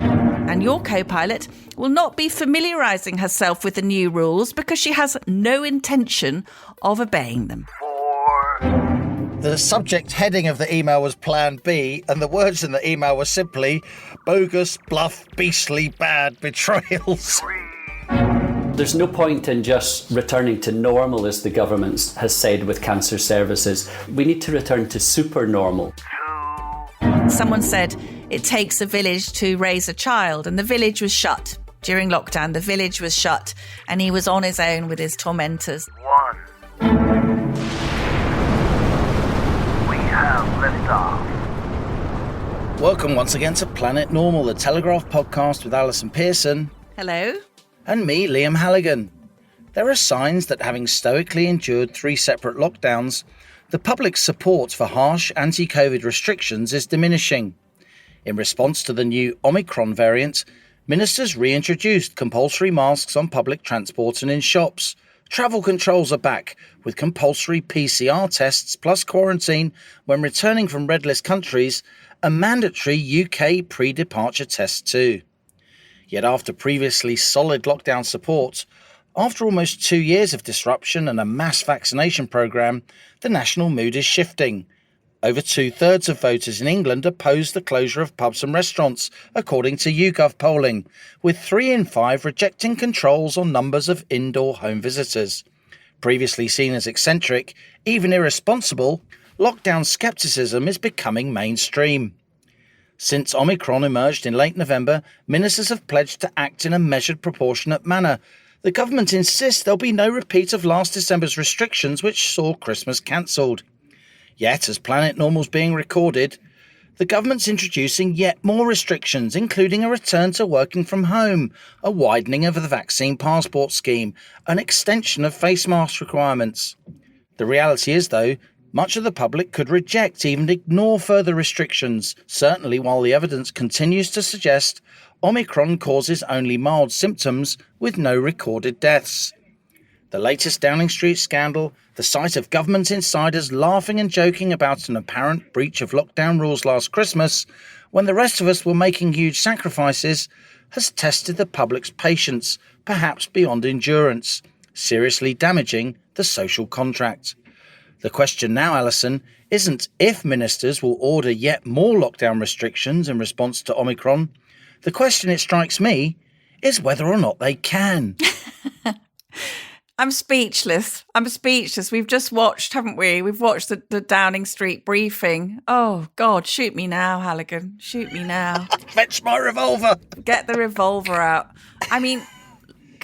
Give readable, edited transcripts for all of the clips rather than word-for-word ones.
5. And your co-pilot will not be familiarising herself with the new rules because she has no intention of obeying them. 4. The subject heading of the email was Plan B, and the words in the email were simply bogus, bluff, beastly, bad betrayals. 3. There's no point in just returning to normal, as the government has said with cancer services. We need to return to super normal. 2. Someone said it takes a village to raise a child, and the village was shut. During lockdown, the village was shut, and he was on his own with his tormentors. 1. We have liftoff. Welcome once again to Planet Normal, the Telegraph podcast with Alison Pearson. Hello? And me, Liam Halligan. There are signs that having stoically endured 3 separate lockdowns, the public's support for harsh anti-COVID restrictions is diminishing. In response to the new Omicron variant, ministers reintroduced compulsory masks on public transport and in shops. Travel controls are back, with compulsory PCR tests plus quarantine when returning from red list countries, and mandatory UK pre-departure tests too. Yet after previously solid lockdown support, after almost 2 years of disruption and a mass vaccination programme, the national mood is shifting. Over 2/3 of voters in England oppose the closure of pubs and restaurants, according to YouGov polling, with 3 in 5 rejecting controls on numbers of indoor home visitors. Previously seen as eccentric, even irresponsible, lockdown scepticism is becoming mainstream. Since Omicron emerged in late November, ministers have pledged to act in a measured, proportionate manner. The government insists there'll be no repeat of last December's restrictions, which saw Christmas cancelled. Yet, as Planet Normal's being recorded, the government's introducing yet more restrictions, including a return to working from home, a widening of the vaccine passport scheme, an extension of face mask requirements. The reality is, though, much of the public could reject, even ignore further restrictions, certainly while the evidence continues to suggest Omicron causes only mild symptoms with no recorded deaths. The latest Downing Street scandal, the sight of government insiders laughing and joking about an apparent breach of lockdown rules last Christmas, when the rest of us were making huge sacrifices, has tested the public's patience, perhaps beyond endurance, seriously damaging the social contract. The question now, Alison, isn't if ministers will order yet more lockdown restrictions in response to Omicron. The question, it strikes me, is whether or not they can. I'm speechless. We've just watched, haven't we? We've watched the Downing Street briefing. Oh, God, shoot me now, Halligan. Shoot me now. Fetch my revolver. Get the revolver out. I mean,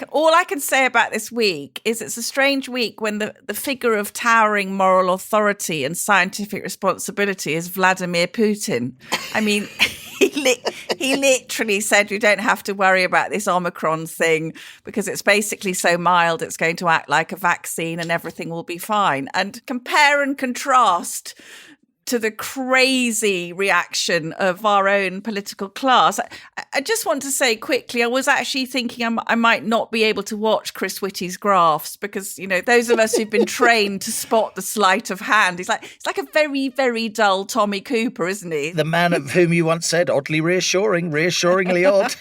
all I can say about this week is it's a strange week when the figure of towering moral authority and scientific responsibility is Vladimir Putin. I mean, he literally said you don't have to worry about this Omicron thing because it's basically so mild it's going to act like a vaccine and everything will be fine. And compare and contrast to the crazy reaction of our own political class. I just want to say quickly, I was actually thinking I might not be able to watch Chris Whitty's graphs because, you know, those of us who've been trained to spot the sleight of hand, it's like a very, very dull Tommy Cooper, isn't he? The man of whom you once said oddly reassuring, reassuringly odd.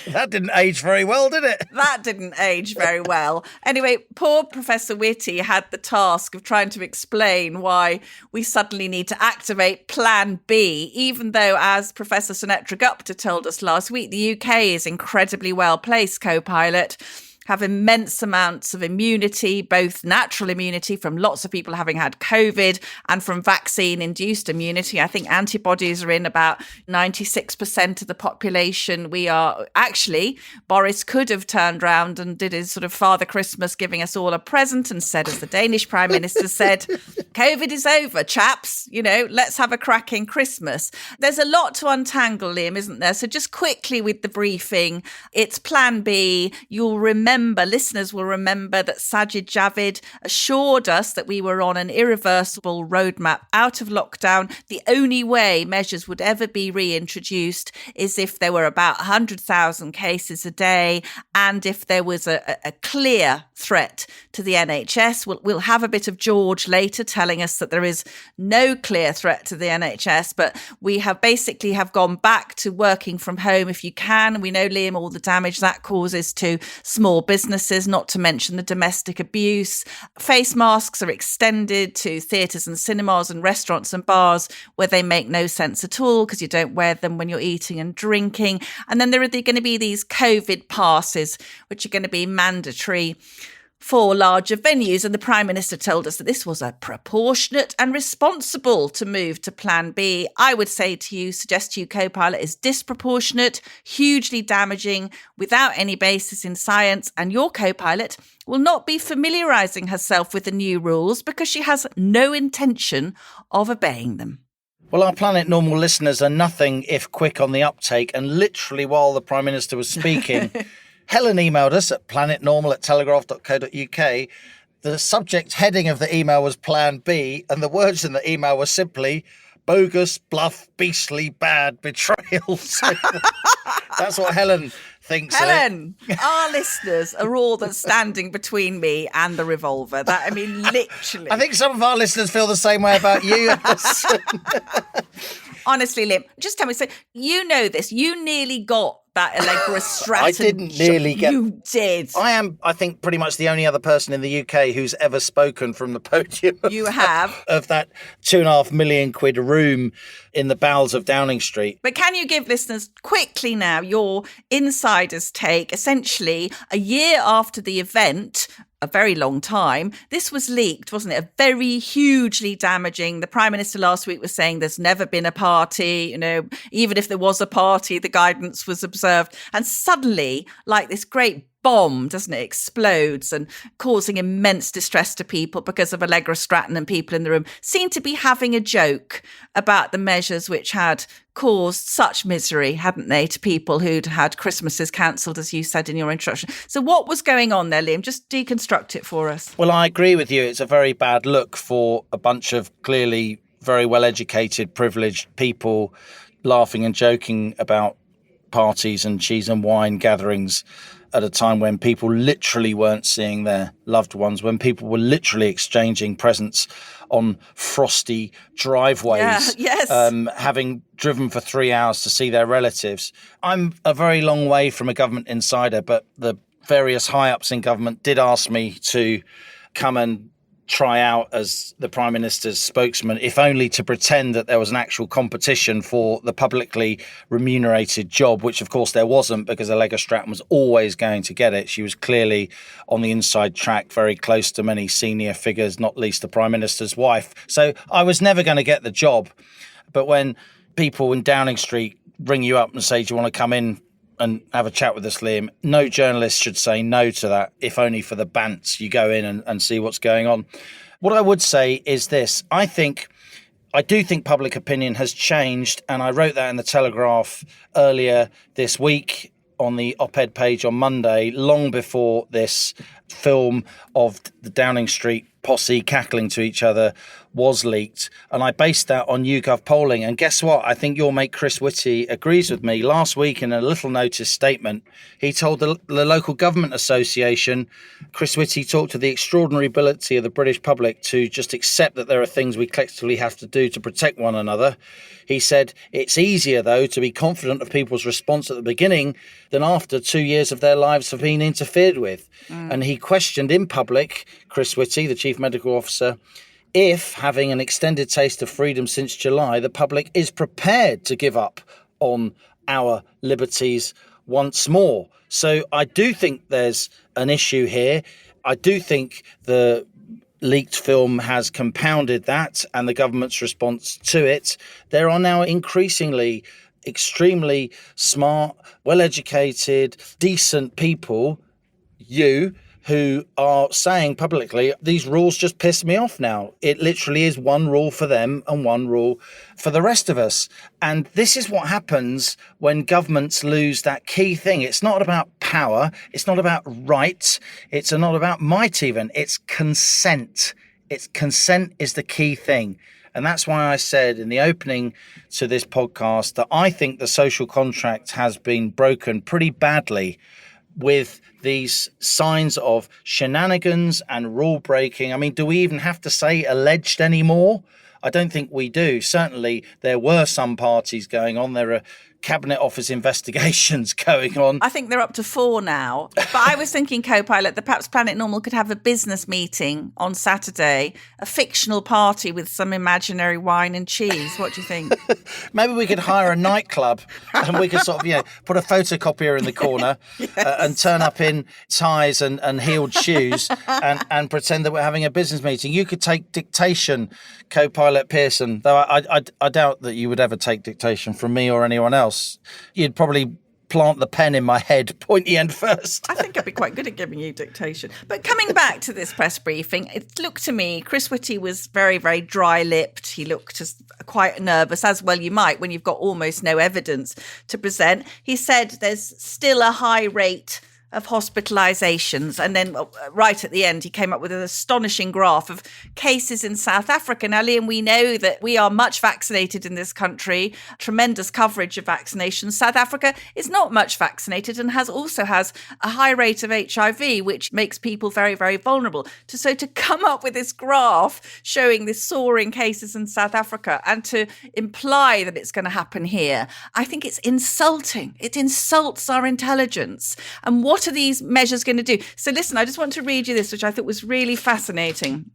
That didn't age very well, did it? That didn't age very well. Anyway, poor Professor Whitty had the task of trying to explain why we suddenly need to activate Plan B, even though, as Professor Sunetra Gupta told us last week, the UK is incredibly well placed, co-pilot, have immense amounts of immunity, both natural immunity from lots of people having had COVID and from vaccine-induced immunity. I think antibodies are in about 96% of the population. We are actually, Boris could have turned around and did his sort of Father Christmas giving us all a present and said, as the Danish Prime Minister said, COVID is over, chaps, you know, let's have a cracking Christmas. There's a lot to untangle, Liam, isn't there? So just quickly with the briefing, it's Plan B. You'll remember listeners will remember that Sajid Javid assured us that we were on an irreversible roadmap out of lockdown. The only way measures would ever be reintroduced is if there were about 100,000 cases a day and if there was a clear threat to the NHS. We'll have a bit of George later telling us that there is no clear threat to the NHS, but we have basically gone back to working from home if you can. We know, Liam, all the damage that causes to small businesses, not to mention the domestic abuse. Face masks are extended to theatres and cinemas and restaurants and bars where they make no sense at all because you don't wear them when you're eating and drinking. And then there are going to be these COVID passes, which are going to be mandatory for larger venues. And the Prime Minister told us that this was a proportionate and responsible to move to Plan B. I would suggest to you, Copilot is disproportionate, hugely damaging, without any basis in science. And your Copilot will not be familiarising herself with the new rules because she has no intention of obeying them. Well, our Planet Normal listeners are nothing if quick on the uptake. And literally while the Prime Minister was speaking, Helen emailed us at planetnormal@telegraph.co.uk. The subject heading of the email was Plan B, and the words in the email were simply bogus, bluff, beastly, bad, betrayal. So that's what Helen thinks. Helen, our listeners are all that's standing between me and the revolver. Literally. I think some of our listeners feel the same way about you. Honestly, Liam, just tell me, so you know this, you nearly got that Allegra Stratton. I didn't nearly get... You did. I am, I think, pretty much the only other person in the UK who's ever spoken from the podium. You have. Of that £2.5 million room in the bowels of Downing Street. But can you give listeners quickly now your insider's take? Essentially, a year after the event, a very long time, this was leaked, wasn't it? A very hugely damaging. The Prime Minister last week was saying there's never been a party, even if there was a party, the guidance was observed. And suddenly, like this great bomb, doesn't it, explodes and causing immense distress to people because of Allegra Stratton and people in the room seemed to be having a joke about the measures which had caused such misery, hadn't they, to people who'd had Christmases cancelled, as you said in your introduction. So what was going on there, Liam? Just deconstruct it for us. Well, I agree with you. It's a very bad look for a bunch of clearly very well-educated, privileged people laughing and joking about parties and cheese and wine gatherings at a time when people literally weren't seeing their loved ones, when people were literally exchanging presents on frosty driveways, having driven for 3 hours to see their relatives. I'm a very long way from a government insider, but the various high-ups in government did ask me to come and try out as the Prime Minister's spokesman, if only to pretend that there was an actual competition for the publicly remunerated job, which of course there wasn't, because Allegra Stratton was always going to get it. She was clearly on the inside track, very close to many senior figures, not least the Prime Minister's wife. So I was never going to get the job. But when people in Downing Street ring you up and say, do you want to come in and have a chat with us, Liam? No journalist should say no to that, if only for the bants. You go in and see what's going on. What I would say is this. I do think public opinion has changed, and I wrote that in the Telegraph earlier this week on the op-ed page on Monday, long before this film of the Downing Street posse cackling to each other was leaked. And I based that on YouGov polling. And guess what? I think your mate Chris Whitty agrees with me. Last week in a little notice statement, he told the local government association, Chris Whitty talked to the extraordinary ability of the British public to just accept that there are things we collectively have to do to protect one another. He said, it's easier, though, to be confident of people's response at the beginning than after 2 years of their lives have been interfered with. And he questioned in public, Chris Whitty, the chief medical officer, if, having an extended taste of freedom since July, the public is prepared to give up on our liberties once more. So I do think there's an issue here. I do think the leaked film has compounded that and the government's response to it. There are now increasingly extremely smart, well-educated, decent people, who are saying publicly, these rules just piss me off now. It literally is one rule for them and one rule for the rest of us. And this is what happens when governments lose that key thing. It's not about power. It's not about rights. It's not about might even. It's consent. It's consent is the key thing. And that's why I said in the opening to this podcast that I think the social contract has been broken pretty badly with these signs of shenanigans and rule breaking. I mean, do we even have to say alleged anymore? I don't think we do. Certainly, there were some parties going on. There are Cabinet Office investigations going on. I think they're up to 4 now. But I was thinking, Co-Pilot, that perhaps Planet Normal could have a business meeting on Saturday, a fictional party with some imaginary wine and cheese. What do you think? Maybe we could hire a nightclub and we could sort of, put a photocopier in the corner and turn up in ties and heeled shoes and pretend that we're having a business meeting. You could take dictation, Co-Pilot Pearson, though I doubt that you would ever take dictation from me or anyone else. You'd probably plant the pen in my head, pointy end first. I think I'd be quite good at giving you dictation. But coming back to this press briefing, it looked to me, Chris Whitty was very, very dry-lipped. He looked quite nervous, as well you might when you've got almost no evidence to present. He said there's still a high rate of hospitalizations. And then right at the end, he came up with an astonishing graph of cases in South Africa. Now, Liam, we know that we are much vaccinated in this country, tremendous coverage of vaccinations. South Africa is not much vaccinated and also has a high rate of HIV, which makes people very, very vulnerable. So to come up with this graph showing this soaring cases in South Africa and to imply that it's going to happen here, I think it's insulting. It insults our intelligence. And what are these measures going to do? So listen, I just want to read you this, which I thought was really fascinating.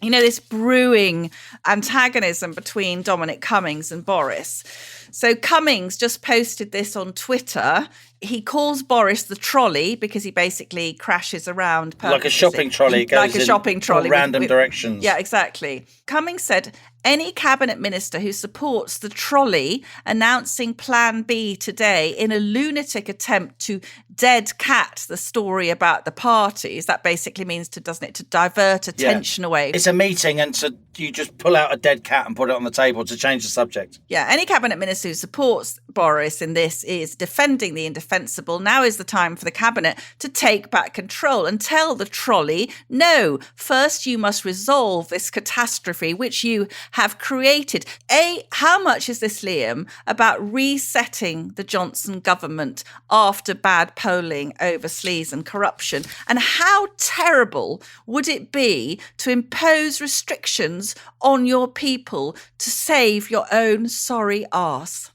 You know, this brewing antagonism between Dominic Cummings and Boris. So Cummings just posted this on Twitter. He calls Boris the trolley because he basically crashes around purposely. Like a shopping trolley. It goes like a shopping trolley. Random directions. Yeah, exactly. Cummings said, any cabinet minister who supports the trolley announcing Plan B today in a lunatic attempt to dead cat the story about the parties, that basically means doesn't it, to divert attention away. It's a meeting and you just pull out a dead cat and put it on the table to change the subject. Yeah, any cabinet minister who supports Boris in this is defending the indefensible. Now is the time for the cabinet to take back control and tell the trolley, no, first you must resolve this catastrophe which you have created. How much is this, Liam, about resetting the Johnson government after bad polling over sleaze and corruption? And how terrible would it be to impose restrictions on your people to save your own sorry arse?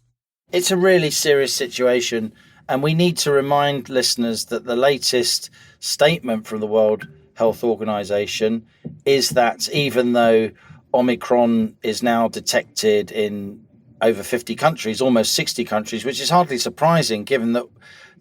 It's a really serious situation, and we need to remind listeners that the latest statement from the World Health Organization is that even though Omicron is now detected in over 50 countries, almost 60 countries, which is hardly surprising given that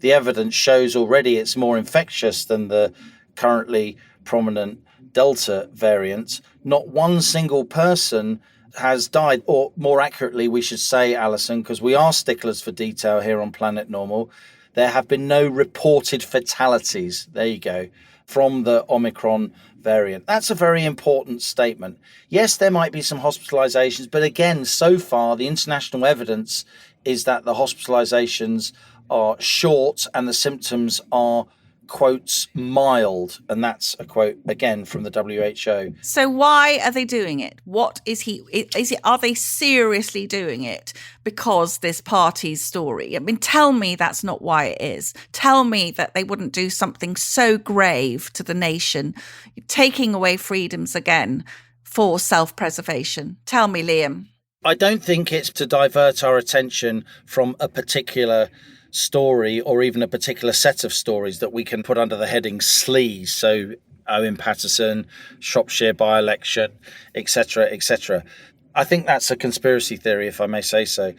the evidence shows already it's more infectious than the currently prominent Delta variant, not one single person has died, or more accurately, we should say, Alison, because we are sticklers for detail here on Planet Normal, there have been no reported fatalities, there you go, from the Omicron variant. That's a very important statement. Yes, there might be some hospitalizations, but again, so far, the international evidence is that the hospitalizations are short and the symptoms are, quotes, mild. And that's a quote, again, from the WHO. So why are they doing it? Are they seriously doing it because this party's story? I mean, tell me that's not why it is. Tell me that they wouldn't do something so grave to the nation, taking away freedoms again for self-preservation. Tell me, Liam. I don't think it's to divert our attention from a particular story or even a particular set of stories that we can put under the heading sleaze. So Owen Paterson, Shropshire by-election, etc., etc. I think that's a conspiracy theory, if I may say so.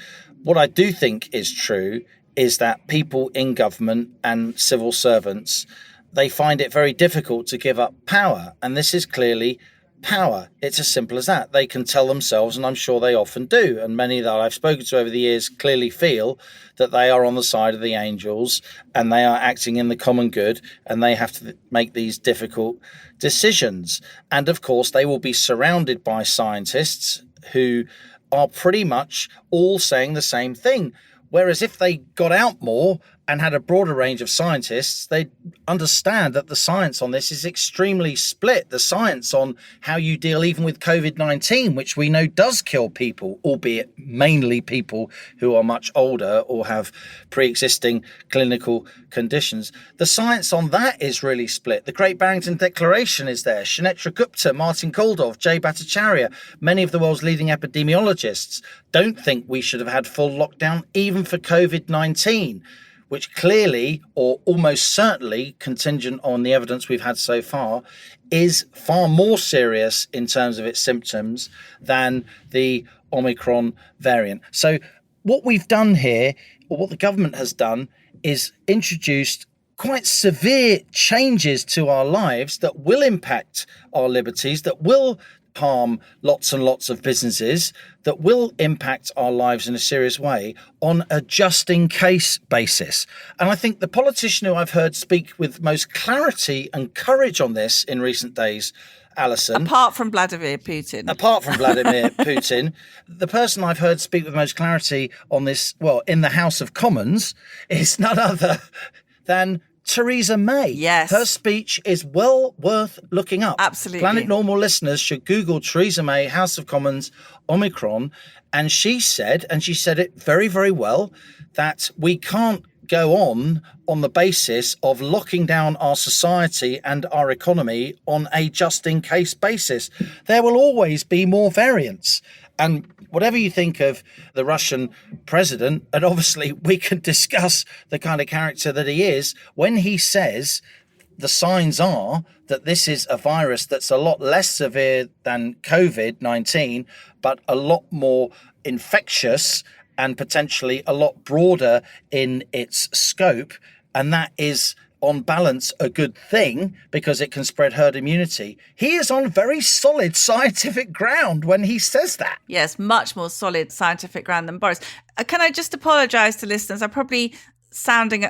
What I do think is true is that people in government and civil servants, they find it very difficult to give up power. And this is clearly power. It's as simple as that. They can tell themselves, and I'm sure they often do, and many that I've spoken to over the years clearly feel that they are on the side of the angels and they are acting in the common good, and they have to make these difficult decisions. And of course, they will be surrounded by scientists who are pretty much all saying the same thing. Whereas if they got out more and had a broader range of scientists, they'd understand that the science on this is extremely split. The science on how you deal even with COVID-19, which we know does kill people, albeit mainly people who are much older or have pre-existing clinical conditions. The science on that is really split. The Great Barrington Declaration is there. Sunetra Gupta, Martin Koldov, Jay Bhattacharya, many of the world's leading epidemiologists don't think we should have had full lockdown even for COVID-19. Which clearly, or almost certainly, contingent on the evidence we've had so far, is far more serious in terms of its symptoms than the Omicron variant. So what we've done here, or what the government has done, is introduced quite severe changes to our lives that will impact our liberties, that will harm lots and lots of businesses, that will impact our lives in a serious way on a just-in-case basis. And I think the politician who I've heard speak with most clarity and courage on this in recent days, Alison... Apart from Vladimir Putin, the person I've heard speak with most clarity on this, well, in the House of Commons, is none other than Theresa May. Yes. Her speech is well worth looking up. Absolutely. Planet Normal listeners should Google Theresa May, House of Commons, Omicron. And she said it very, very well, that we can't go on the basis of locking down our society and our economy on a just-in-case basis. There will always be more variants. And whatever you think of the Russian president, and obviously we can discuss the kind of character that he is, when he says the signs are that this is a virus that's a lot less severe than COVID-19, but a lot more infectious and potentially a lot broader in its scope, and that is on balance a good thing because it can spread herd immunity. He is on very solid scientific ground when he says that. Yes, much more solid scientific ground than Boris. Can I just apologise to listeners? I'm probably sounding,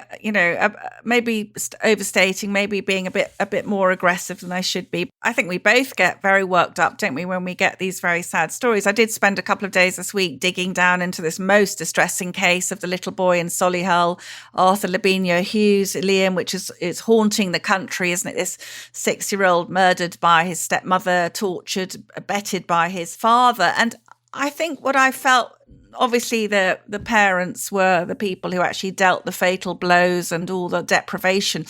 maybe overstating, maybe being a bit more aggressive than I should be. I think we both get very worked up, don't we, when we get these very sad stories. I did spend a couple of days this week digging down into this most distressing case of the little boy in Solihull, Arthur Lavinia Hughes, Liam, which is haunting the country, isn't it? This 6-year-old murdered by his stepmother, tortured, abetted by his father. And I think what I felt, obviously the parents were the people who actually dealt the fatal blows and all the deprivation.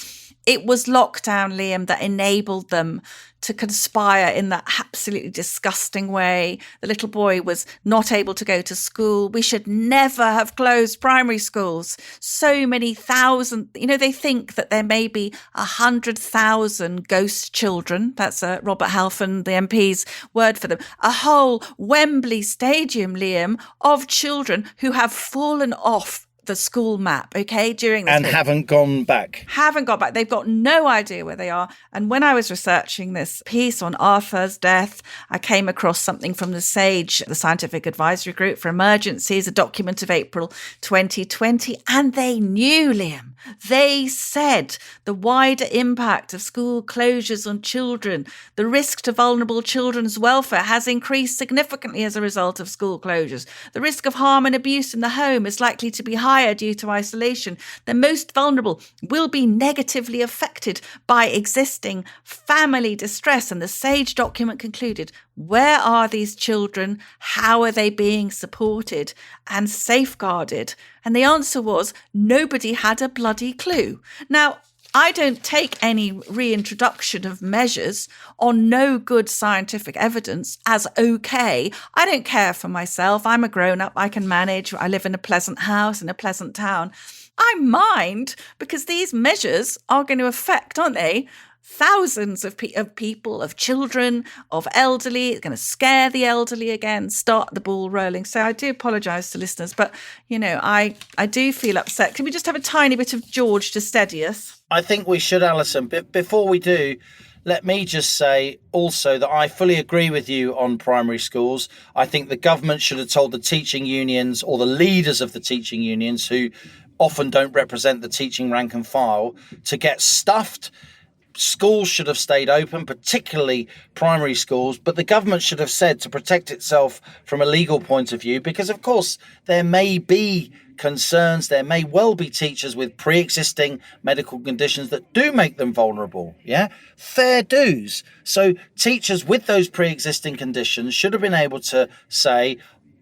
It was lockdown, Liam, that enabled them to conspire in that absolutely disgusting way. The little boy was not able to go to school. We should never have closed primary schools. So many thousand, they think that there may be 100,000 ghost children. That's Robert Halfon, the MP's word for them. A whole Wembley Stadium, Liam, of children who have fallen off the school map, during this and haven't gone back. They've got no idea where they are. And when I was researching this piece on Arthur's death, I came across something from the SAGE, the Scientific Advisory Group for Emergencies, a document of April 2020, and they knew, Liam. They said the wider impact of school closures on children, the risk to vulnerable children's welfare has increased significantly as a result of school closures. The risk of harm and abuse in the home is likely to be higher due to isolation. The most vulnerable will be negatively affected by existing family distress. And the SAGE document concluded, where are these children? How are they being supported and safeguarded? And the answer was, nobody had a bloody clue. Now, I don't take any reintroduction of measures on no good scientific evidence as okay. I don't care for myself. I'm a grown-up. I can manage. I live in a pleasant house in a pleasant town. I mind because these measures are going to affect, aren't they, thousands of people, of children, of elderly. It's going to scare the elderly again, start the ball rolling. So I do apologise to listeners, but, I do feel upset. Can we just have a tiny bit of George to steady us? I think we should, Alison. But before we do, Let me just say also that I fully agree with you on primary schools. I think the government should have told the teaching unions, or the leaders of the teaching unions, who often don't represent the teaching rank and file, to get stuffed. Schools should have stayed open, particularly primary schools, but the government should have said, to protect itself from a legal point of view, because of course there may be concerns, there may well be teachers with pre-existing medical conditions that do make them vulnerable. Fair dues. So teachers with those pre-existing conditions should have been able to say,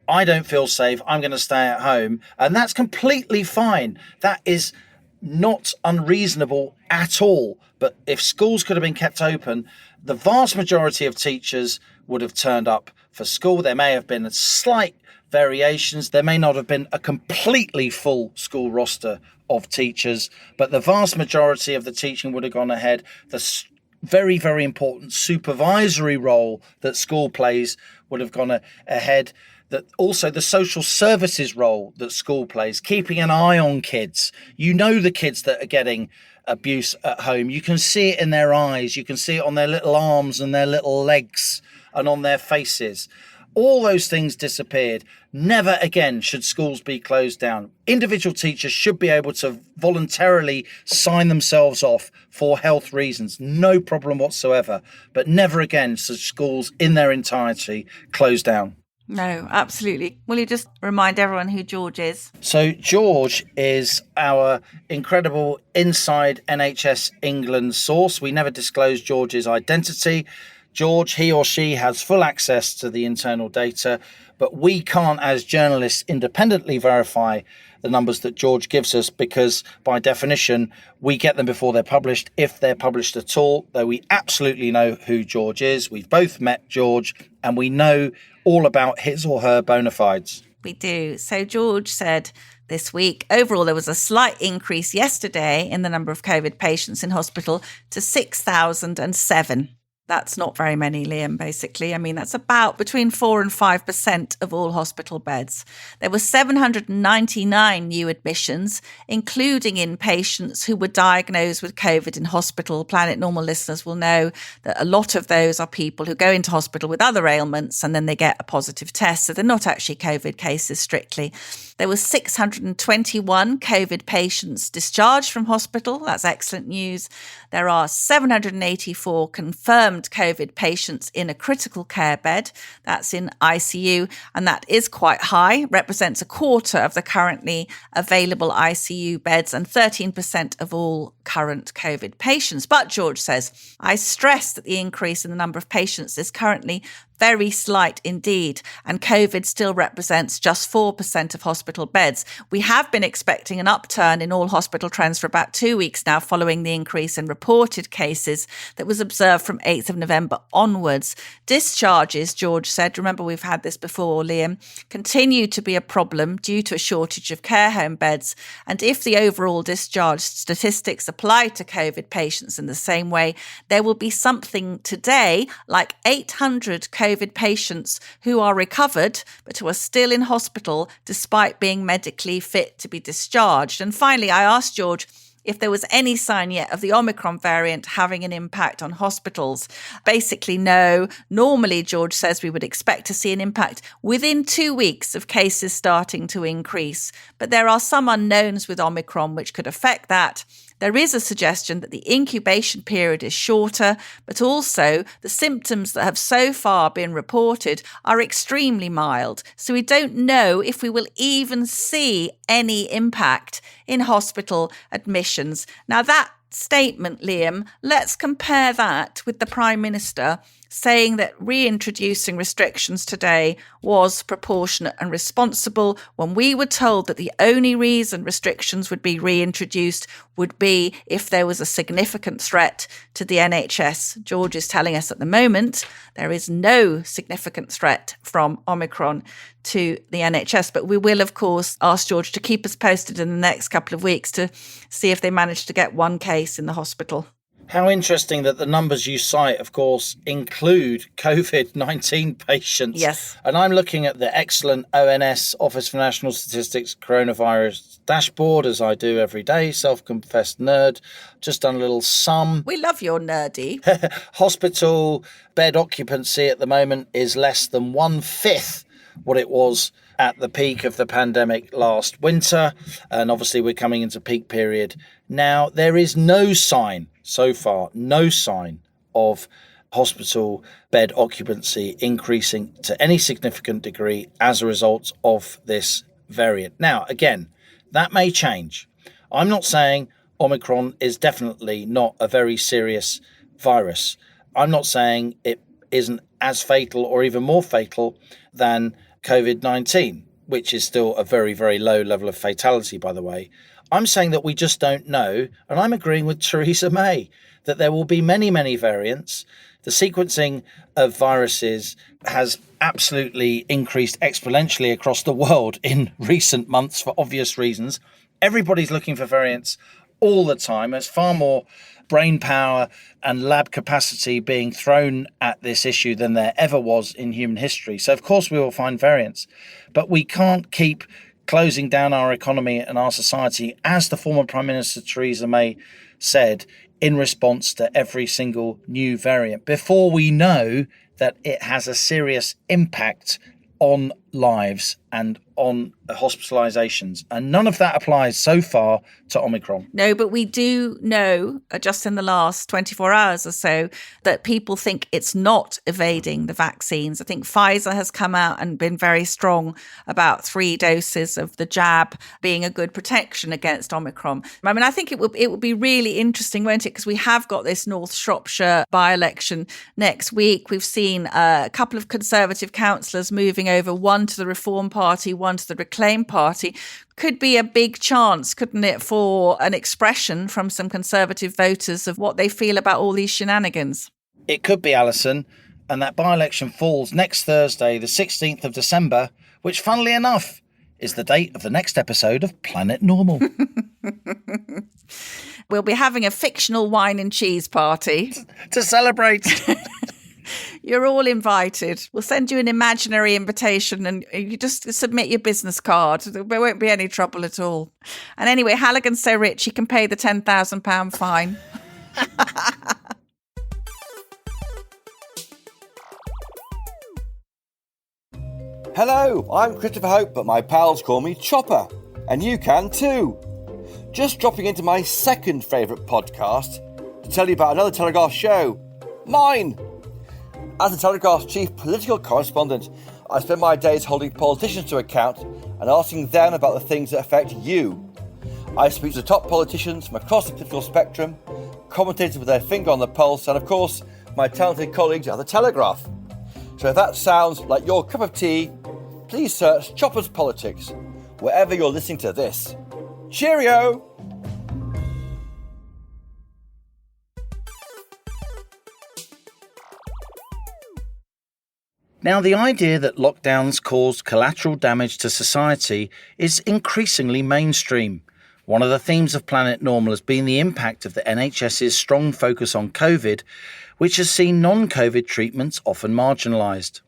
I don't feel safe, I'm going to stay at home, and that's completely fine. That is not unreasonable at all. But if schools could have been kept open, the vast majority of teachers would have turned up for school. There may have been slight variations. There may not have been a completely full school roster of teachers, but the vast majority of the teaching would have gone ahead. The very, very important supervisory role that school plays would have gone ahead. That also the social services role that school plays, keeping an eye on kids. You know the kids that are getting abuse at home. You can see it in their eyes. You can see it on their little arms and their little legs and on their faces. All those things disappeared. Never again should schools be closed down. Individual teachers should be able to voluntarily sign themselves off for health reasons. No problem whatsoever. But never again should schools in their entirety close down. No, absolutely. Will you just remind everyone who George is? So George is our incredible inside NHS England source. We never disclose George's identity. George, he or she, has full access to the internal data, but we can't, as journalists, independently verify the numbers that George gives us, because by definition, we get them before they're published, if they're published at all, though we absolutely know who George is. We've both met George and we know all about his or her bona fides. We do. So George said this week, overall, there was a slight increase yesterday in the number of COVID patients in hospital to 6,007. That's not very many, Liam, basically. I mean, that's about between 4 and 5% of all hospital beds. There were 799 new admissions, including in patients who were diagnosed with COVID in hospital. Planet Normal listeners will know that a lot of those are people who go into hospital with other ailments and then they get a positive test. So they're not actually COVID cases strictly. There were 621 COVID patients discharged from hospital. That's excellent news. There are 784 confirmed COVID patients in a critical care bed. That's in ICU, and that is quite high, represents a quarter of the currently available ICU beds and 13% of all current COVID patients. But George says, I stress that the increase in the number of patients is currently very slight indeed, and COVID still represents just 4% of hospital beds. We have been expecting an upturn in all hospital trends for about 2 weeks now, following the increase in reported cases that was observed from 8th of November onwards. Discharges, George said, remember we've had this before, Liam, continue to be a problem due to a shortage of care home beds. And if the overall discharge statistics apply to COVID patients in the same way, there will be something today like 800 COVID patients who are recovered but who are still in hospital despite being medically fit to be discharged. And finally, I asked George if there was any sign yet of the Omicron variant having an impact on hospitals. Basically, no. Normally, George says we would expect to see an impact within 2 weeks of cases starting to increase. But there are some unknowns with Omicron which could affect that. There is a suggestion that the incubation period is shorter, but also the symptoms that have so far been reported are extremely mild. So we don't know if we will even see any impact in hospital admissions. Now that statement, Liam, let's compare that with the Prime Minister saying that reintroducing restrictions today was proportionate and responsible, when we were told that the only reason restrictions would be reintroduced would be if there was a significant threat to the NHS. George is telling us at the moment there is no significant threat from Omicron to the NHS, but we will, of course, ask George to keep us posted in the next couple of weeks to see if they manage to get one case in the hospital. How interesting that the numbers you cite, of course, include COVID-19 patients. Yes. And I'm looking at the excellent ONS, Office for National Statistics coronavirus dashboard, as I do every day, self-confessed nerd. Just done a little sum. We love your nerdy. Hospital bed occupancy at the moment is less than 1/5 what it was at the peak of the pandemic last winter. And obviously we're coming into peak period now. There is no sign so far, no sign of hospital bed occupancy increasing to any significant degree as a result of this variant. Now, again, that may change. I'm not saying Omicron is definitely not a very serious virus. I'm not saying it isn't as fatal or even more fatal than COVID-19, which is still a very, very low level of fatality, by the way. I'm saying that we just don't know, and I'm agreeing with Theresa May that there will be many, many variants. The sequencing of viruses has absolutely increased exponentially across the world in recent months for obvious reasons. Everybody's looking for variants all the time. There's far more brain power and lab capacity being thrown at this issue than there ever was in human history. So, of course, we will find variants, but we can't keep closing down our economy and our society, as the former Prime Minister Theresa May said, in response to every single new variant, before we know that it has a serious impact on lives and on hospitalizations. And none of that applies so far to Omicron. No, but we do know, just in the last 24 hours or so, that people think it's not evading the vaccines. I think Pfizer has come out and been very strong about 3 doses of the jab being a good protection against Omicron. I mean, I think it will be really interesting, won't it? Because we have got this North Shropshire by-election next week. We've seen a couple of Conservative councillors moving over, one to the Reform Party, one to the Reclaim Party. Could be a big chance, couldn't it, for an expression from some Conservative voters of what they feel about all these shenanigans? It could be, Alison, and that by-election falls next Thursday, the 16th of December, which, funnily enough, is the date of the next episode of Planet Normal. We'll be having a fictional wine and cheese party. To celebrate. You're all invited. We'll send you an imaginary invitation and you just submit your business card. There won't be any trouble at all. And anyway, Halligan's so rich he can pay the £10,000 fine. Hello, I'm Christopher Hope, but my pals call me Chopper, and you can too. Just dropping into my second favourite podcast to tell you about another Telegraph show, mine. As the Telegraph's chief political correspondent, I spend my days holding politicians to account and asking them about the things that affect you. I speak to the top politicians from across the political spectrum, commentators with their finger on the pulse, and of course, my talented colleagues at the Telegraph. So if that sounds like your cup of tea, please search Chopper's Politics wherever you're listening to this. Cheerio! Now, the idea that lockdowns caused collateral damage to society is increasingly mainstream. One of the themes of Planet Normal has been the impact of the NHS's strong focus on COVID, which has seen non-COVID treatments often marginalised.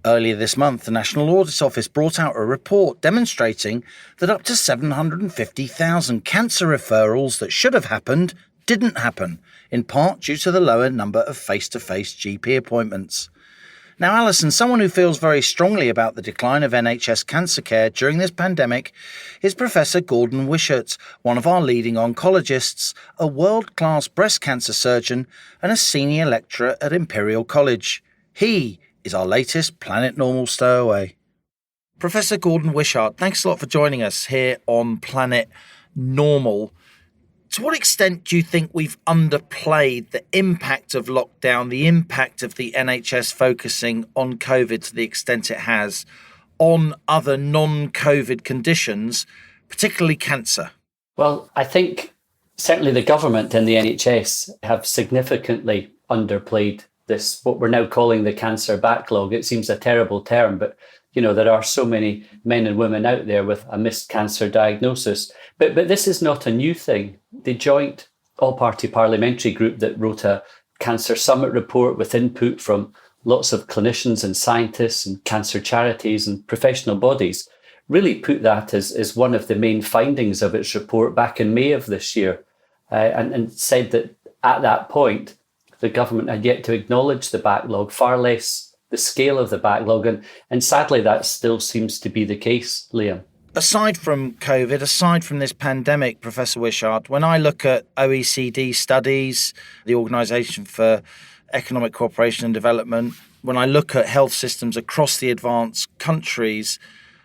Earlier this month, the National Audit Office brought out a report demonstrating that up to 750,000 cancer referrals that should have happened didn't happen, in part due to the lower number of face-to-face GP appointments. Now, Alison, someone who feels very strongly about the decline of NHS cancer care during this pandemic is Professor Gordon Wishart, one of our leading oncologists, a world-class breast cancer surgeon and a senior lecturer at Imperial College. He is our latest Planet Normal stowaway. Professor Gordon Wishart, thanks a lot for joining us here on Planet Normal. To what extent do you think we've underplayed the impact of lockdown, the impact of the NHS focusing on COVID to the extent it has on other non-COVID conditions, particularly cancer? Well, I think certainly the government and the NHS have significantly underplayed this, what we're now calling the cancer backlog. It seems a terrible term, but you know, there are so many men and women out there with a missed cancer diagnosis. But this is not a new thing. The Joint all-party parliamentary group that wrote a cancer summit report with input from lots of clinicians and scientists and cancer charities and professional bodies, really put that as one of the main findings of its report back in May of this year, and said that at that point, the government had yet to acknowledge the backlog, far less the scale of the backlog. And sadly, that still seems to be the case, Liam. Aside from COVID, aside from this pandemic, Professor Wishart, when I look at OECD studies, the Organisation for Economic Cooperation and Development, when I look at health systems across the advanced countries,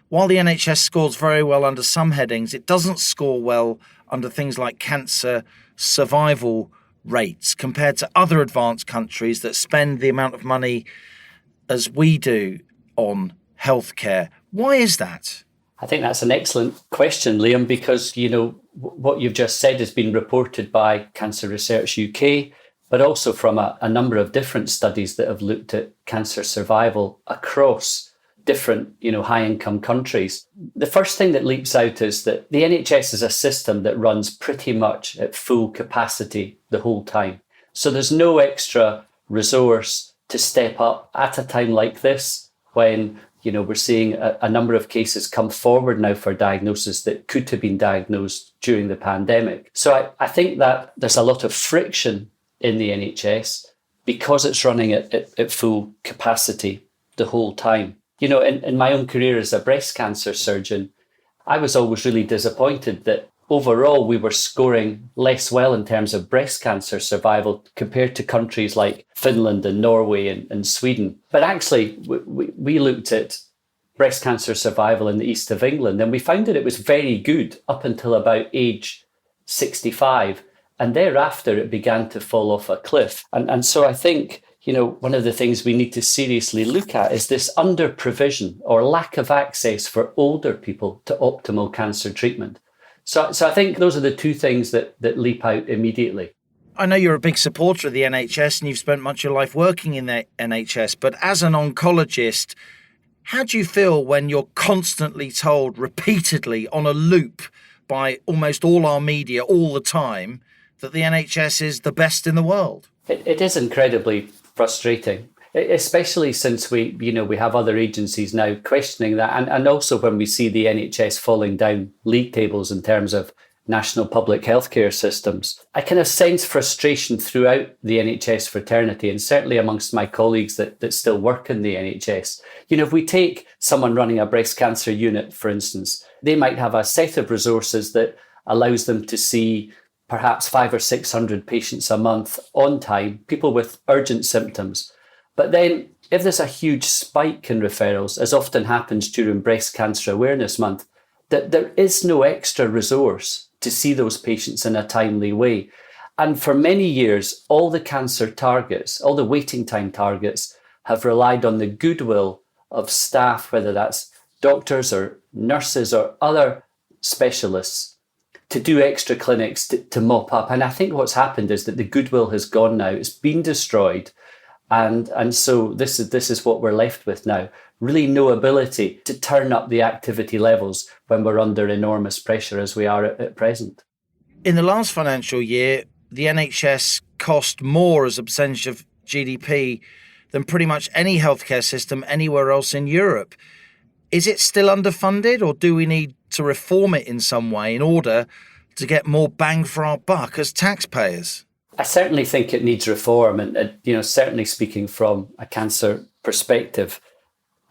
while the NHS scores very well under some headings, it doesn't score well under things like cancer survival rates compared to other advanced countries that spend the amount of money as we do on healthcare. Why is that? I think that's an excellent question, Liam, because, what you've just said has been reported by Cancer Research UK, but also from a number of different studies that have looked at cancer survival across different, high-income countries. The first thing that leaps out is that the NHS is a system that runs pretty much at full capacity the whole time. So there's no extra resource to step up at a time like this when, we're seeing a number of cases come forward now for diagnosis that could have been diagnosed during the pandemic. So I think that there's a lot of friction in the NHS because it's running at full capacity the whole time. In my own career as a breast cancer surgeon, I was always really disappointed that overall we were scoring less well in terms of breast cancer survival compared to countries like Finland and Norway and Sweden. But actually, we looked at breast cancer survival in the east of England and we found that it was very good up until about age 65. And thereafter, it began to fall off a cliff. And so I think, one of the things we need to seriously look at is this under-provision or lack of access for older people to optimal cancer treatment. So I think those are the two things that leap out immediately. I know you're a big supporter of the NHS and you've spent much of your life working in the NHS, but as an oncologist, how do you feel when you're constantly told repeatedly on a loop by almost all our media all the time that the NHS is the best in the world? It is incredibly frustrating, especially since we have other agencies now questioning that. And also when we see the NHS falling down league tables in terms of national public healthcare systems, I kind of sense frustration throughout the NHS fraternity and certainly amongst my colleagues that still work in the NHS. If we take someone running a breast cancer unit, for instance, they might have a set of resources that allows them to see perhaps 500 or 600 patients a month on time, people with urgent symptoms. But then if there's a huge spike in referrals, as often happens during Breast Cancer Awareness Month, that there is no extra resource to see those patients in a timely way. And for many years, all the cancer targets, all the waiting time targets have relied on the goodwill of staff, whether that's doctors or nurses or other specialists, to do extra clinics to mop up. And I think what's happened is that the goodwill has gone now. It's been destroyed. And so this is what we're left with now. Really no ability to turn up the activity levels when we're under enormous pressure as we are at present. In the last financial year, the NHS cost more as a percentage of GDP than pretty much any healthcare system anywhere else in Europe. Is it still underfunded, or do we need to reform it in some way in order to get more bang for our buck as taxpayers? I certainly think it needs reform, and certainly speaking from a cancer perspective,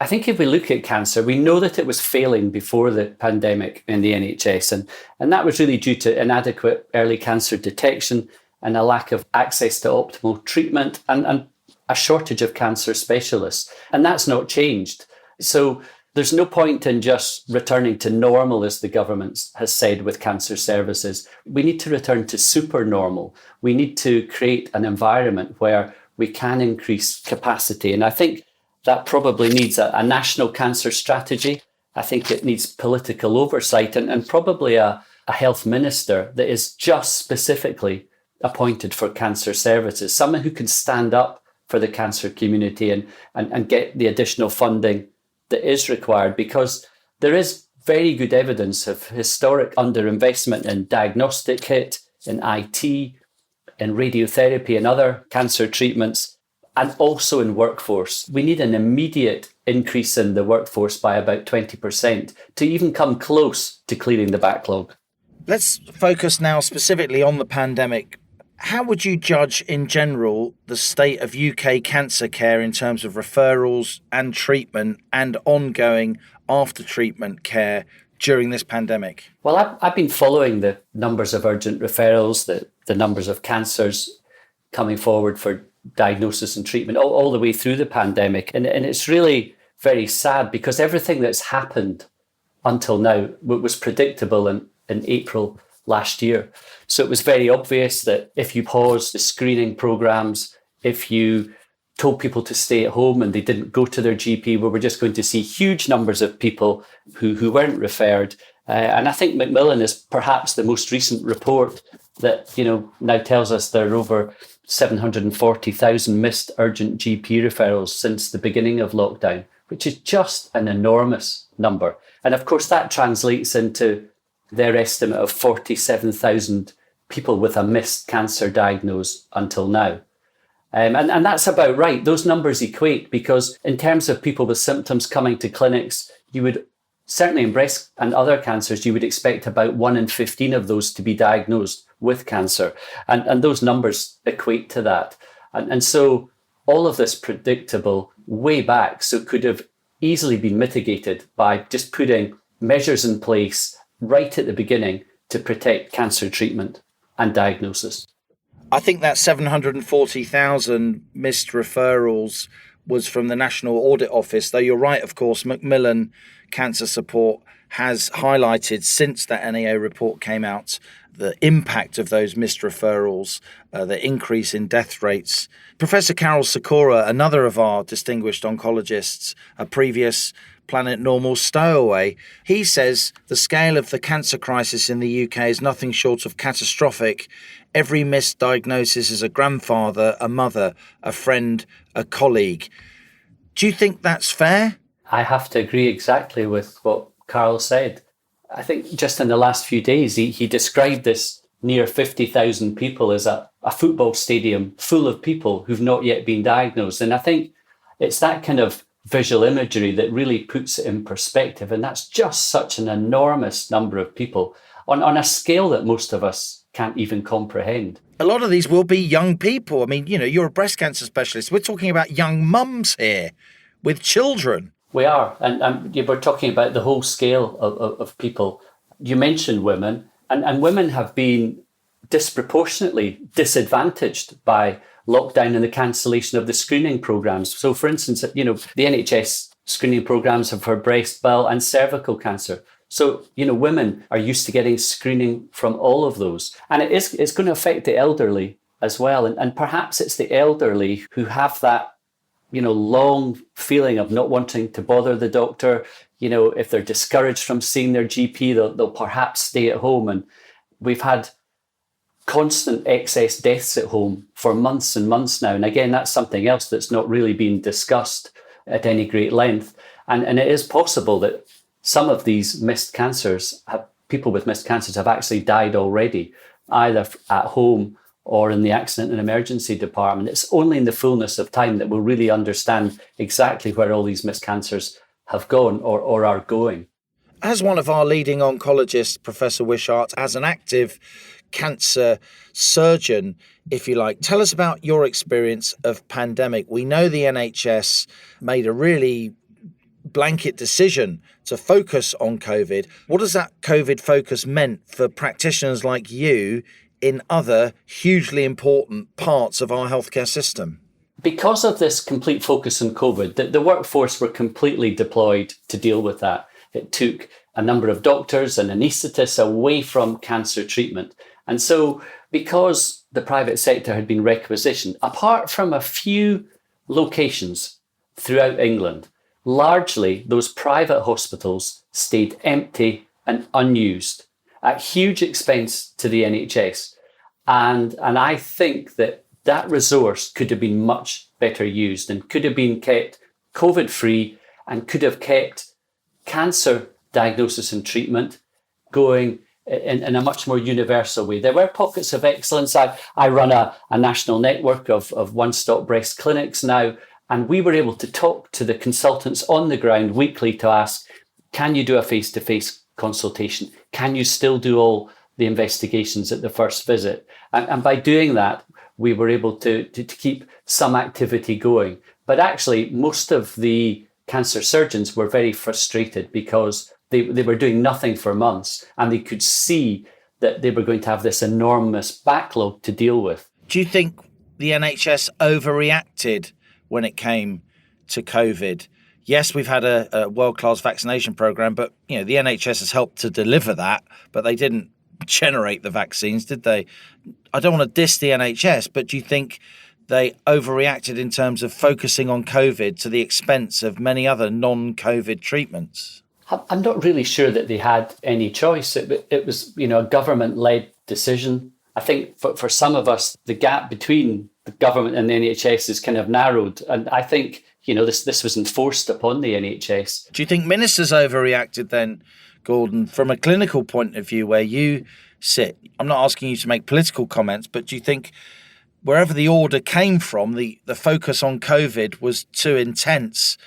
I think if we look at cancer, we know that it was failing before the pandemic in the NHS, and that was really due to inadequate early cancer detection and a lack of access to optimal treatment and a shortage of cancer specialists, and that's not changed. So there's no point in just returning to normal, as the government has said, with cancer services. We need to return to super normal. We need to create an environment where we can increase capacity. And I think that probably needs a national cancer strategy. I think it needs political oversight and probably a health minister that is just specifically appointed for cancer services, someone who can stand up for the cancer community and get the additional funding that is required, because there is very good evidence of historic underinvestment in diagnostic kit, in IT, in radiotherapy and other cancer treatments, and also in workforce. We need an immediate increase in the workforce by about 20% to even come close to clearing the backlog. Let's focus now specifically on the pandemic. How would you judge in general the state of UK cancer care in terms of referrals and treatment and ongoing after treatment care during this pandemic? Well, I've been following the numbers of urgent referrals, the numbers of cancers coming forward for diagnosis and treatment all the way through the pandemic. And it's really very sad because everything that's happened until now was predictable in April last year. So it was very obvious that if you paused the screening programs, if you told people to stay at home and they didn't go to their GP, we were just going to see huge numbers of people who weren't referred. And I think Macmillan is perhaps the most recent report that, now tells us there are over 740,000 missed urgent GP referrals since the beginning of lockdown, which is just an enormous number. And of course, that translates into their estimate of 47,000 people with a missed cancer diagnosed until now. And that's about right. Those numbers equate because in terms of people with symptoms coming to clinics, you would certainly in breast and other cancers, you would expect about 1 in 15 of those to be diagnosed with cancer. And those numbers equate to that. And so all of this predictable way back, so it could have easily been mitigated by just putting measures in place right at the beginning to protect cancer treatment and diagnosis. I think that 740,000 missed referrals was from the National Audit Office, though you're right, of course, Macmillan Cancer Support has highlighted since that NAO report came out the impact of those missed referrals, the increase in death rates. Professor Carol Sikora, another of our distinguished oncologists, a previous Planet Normal stowaway, he says the scale of the cancer crisis in the UK is nothing short of catastrophic. Every missed diagnosis is a grandfather, a mother, a friend, a colleague. Do you think that's fair? I have to agree exactly with what Carl said. I think just in the last few days, he described this near 50,000 people as a football stadium full of people who've not yet been diagnosed. And I think it's that kind of visual imagery that really puts it in perspective. And that's just such an enormous number of people on a scale that most of us can't even comprehend. A lot of these will be young people. I mean, you're a breast cancer specialist. We're talking about young mums here with children. We are. And we're talking about the whole scale of people. You mentioned women, and women have been disproportionately disadvantaged by lockdown and the cancellation of the screening programs. So, for instance, the NHS screening programs are for breast, bowel and cervical cancer. So, women are used to getting screening from all of those. And it's going to affect the elderly as well. And perhaps it's the elderly who have that, long feeling of not wanting to bother the doctor. If they're discouraged from seeing their GP, they'll perhaps stay at home. And we've had constant excess deaths at home for months and months now. And again, that's something else that's not really been discussed at any great length. And it is possible that some of these people with missed cancers have actually died already, either at home or in the accident and emergency department. It's only in the fullness of time that we'll really understand exactly where all these missed cancers have gone or are going. As one of our leading oncologists, Professor Wishart, as an active cancer surgeon, if you like, tell us about your experience of pandemic. We know the NHS made a really blanket decision to focus on COVID. What has that COVID focus meant for practitioners like you in other hugely important parts of our healthcare system? Because of this complete focus on COVID, the workforce were completely deployed to deal with that. It took a number of doctors and anaesthetists away from cancer treatment. And so because the private sector had been requisitioned, apart from a few locations throughout England, largely those private hospitals stayed empty and unused at huge expense to the NHS. And I think that resource could have been much better used and could have been kept COVID-free and could have kept cancer diagnosis and treatment going in a much more universal way. There were pockets of excellence. I run a national network of one-stop breast clinics now, and we were able to talk to the consultants on the ground weekly to ask, can you do a face-to-face consultation? Can you still do all the investigations at the first visit? And by doing that, we were able to keep some activity going. But actually, most of the cancer surgeons were very frustrated because they were doing nothing for months, and they could see that they were going to have this enormous backlog to deal with. Do you think the NHS overreacted when it came to COVID? Yes, we've had a world-class vaccination programme, but the NHS has helped to deliver that, but they didn't generate the vaccines, did they? I don't want to diss the NHS, but do you think they overreacted in terms of focusing on COVID to the expense of many other non-COVID treatments? I'm not really sure that they had any choice. It was, a government-led decision. I think for some of us, the gap between the government and the NHS is kind of narrowed. And I think, this was enforced upon the NHS. Do you think ministers overreacted then, Gordon, from a clinical point of view where you sit? I'm not asking you to make political comments, but do you think wherever the order came from, the focus on COVID was too intense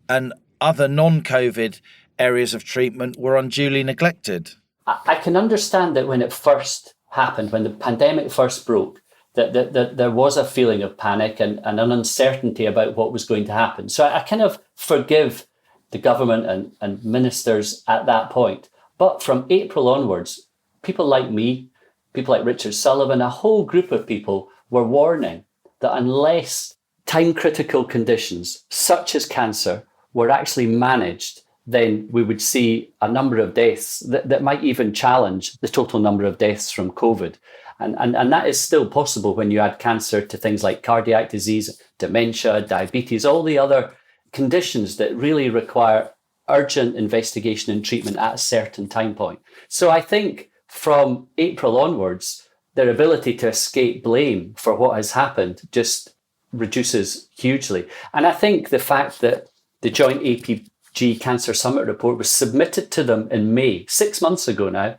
and other non-COVID areas of treatment were unduly neglected? I can understand that when it first happened, when the pandemic first broke, that there was a feeling of panic and an uncertainty about what was going to happen. So I kind of forgive the government and ministers at that point. But from April onwards, people like me, people like Richard Sullivan, a whole group of people were warning that unless time-critical conditions, such as cancer, were actually managed, then we would see a number of deaths that might even challenge the total number of deaths from COVID. And that is still possible when you add cancer to things like cardiac disease, dementia, diabetes, all the other conditions that really require urgent investigation and treatment at a certain time point. So I think from April onwards, their ability to escape blame for what has happened just reduces hugely. And I think the fact that the joint APG Cancer Summit report was submitted to them in May, 6 months ago now,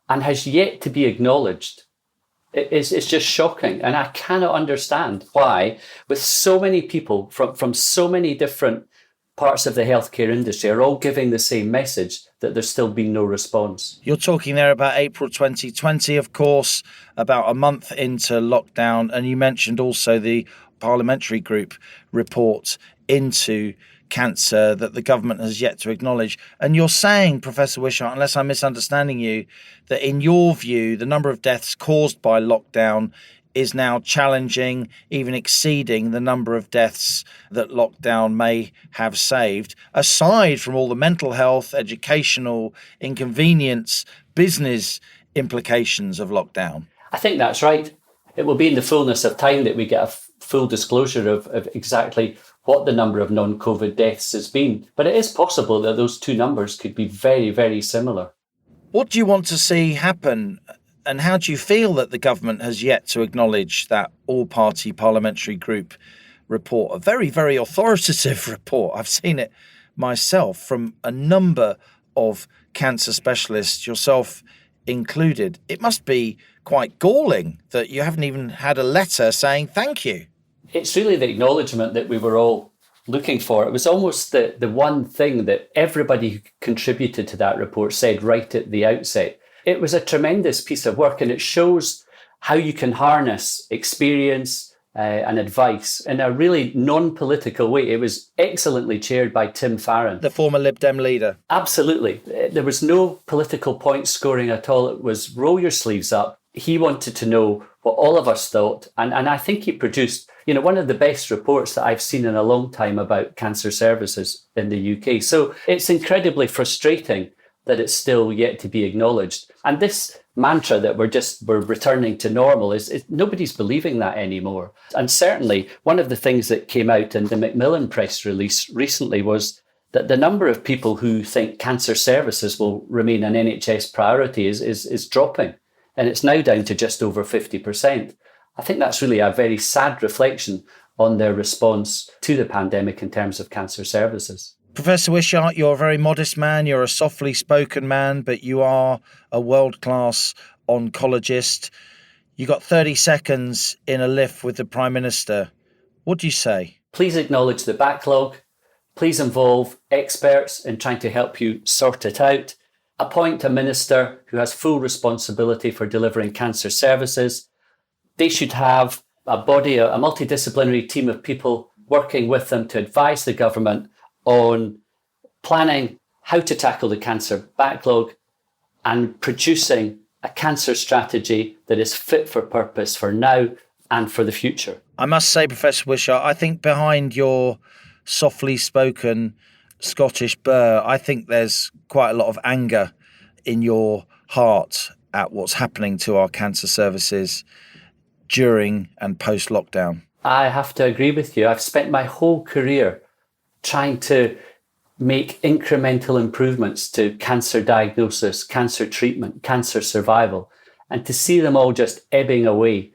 and has yet to be acknowledged, it's just shocking. And I cannot understand why, with so many people from so many different parts of the healthcare industry are all giving the same message, that there's still been no response. You're talking there about April 2020, of course, about a month into lockdown. And you mentioned also the parliamentary group report into cancer that the government has yet to acknowledge. And you're saying, Professor Wishart, unless I'm misunderstanding you, that in your view, the number of deaths caused by lockdown is now challenging, even exceeding the number of deaths that lockdown may have saved, aside from all the mental health, educational inconvenience, business implications of lockdown. I think that's right. It will be in the fullness of time that we get a full disclosure of exactly what the number of non-COVID deaths has been. But it is possible that those two numbers could be very, very similar. What do you want to see happen? And how do you feel that the government has yet to acknowledge that all-party parliamentary group report? A very, very authoritative report. I've seen it myself from a number of cancer specialists, yourself included. It must be quite galling that you haven't even had a letter saying thank you. It's really the acknowledgement that we were all looking for. It was almost the one thing that everybody who contributed to that report said right at the outset. It was a tremendous piece of work, and it shows how you can harness experience and advice in a really non-political way. It was excellently chaired by Tim Farron, the former Lib Dem leader. Absolutely. There was no political point scoring at all. It was roll your sleeves up. He wanted to know what all of us thought. And I think he produced, one of the best reports that I've seen in a long time about cancer services in the UK. So it's incredibly frustrating that it's still yet to be acknowledged. And this mantra that we're returning to normal is nobody's believing that anymore. And certainly one of the things that came out in the Macmillan press release recently was that the number of people who think cancer services will remain an NHS priority is dropping. And it's now down to just over 50%. I think that's really a very sad reflection on their response to the pandemic in terms of cancer services. Professor Wishart, you're a very modest man. You're a softly spoken man, but you are a world-class oncologist. You got 30 seconds in a lift with the Prime Minister. What do you say? Please acknowledge the backlog. Please involve experts in trying to help you sort it out. Appoint a minister who has full responsibility for delivering cancer services. They should have a body, a multidisciplinary team of people working with them to advise the government on planning how to tackle the cancer backlog and producing a cancer strategy that is fit for purpose for now and for the future. I must say, Professor Wishart, I think behind your softly spoken Scottish burr, I think there's quite a lot of anger in your heart at what's happening to our cancer services during and post-lockdown. I have to agree with you. I've spent my whole career trying to make incremental improvements to cancer diagnosis, cancer treatment, cancer survival, and to see them all just ebbing away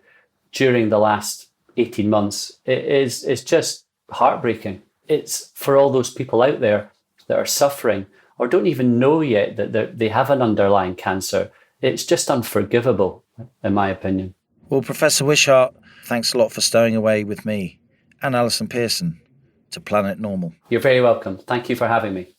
during the last 18 months, it's just heartbreaking. It's for all those people out there that are suffering or don't even know yet that they have an underlying cancer. It's just unforgivable, in my opinion. Well, Professor Wishart, thanks a lot for stowing away with me and Alison Pearson to Planet Normal. You're very welcome. Thank you for having me.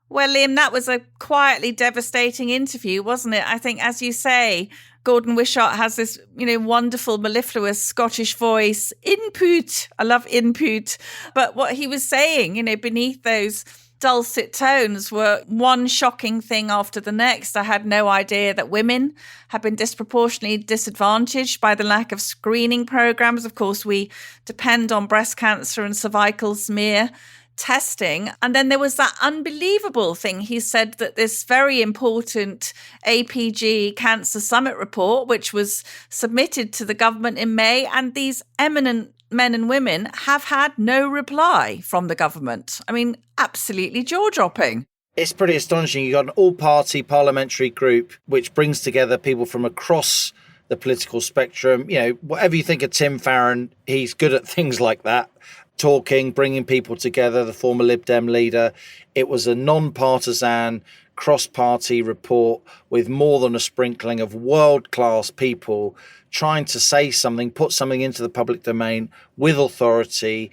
Well, Liam, that was a quietly devastating interview, wasn't it? I think, as you say, Gordon Wishart has this, wonderful, mellifluous Scottish voice. Input. I love input. But what he was saying, beneath those dulcet tones were one shocking thing after the next. I had no idea that women have been disproportionately disadvantaged by the lack of screening programs. Of course, we depend on breast cancer and cervical smear testing. And then there was that unbelievable thing. He said that this very important APG Cancer Summit report, which was submitted to the government in May, and these eminent men and women have had no reply from the government. I mean, absolutely jaw-dropping. It's pretty astonishing. You've got an all-party parliamentary group which brings together people from across the political spectrum. Whatever you think of Tim Farron, he's good at things like that. Talking, bringing people together, the former Lib Dem leader. It was a non-partisan, cross-party report with more than a sprinkling of world-class people trying to say something, put something into the public domain with authority,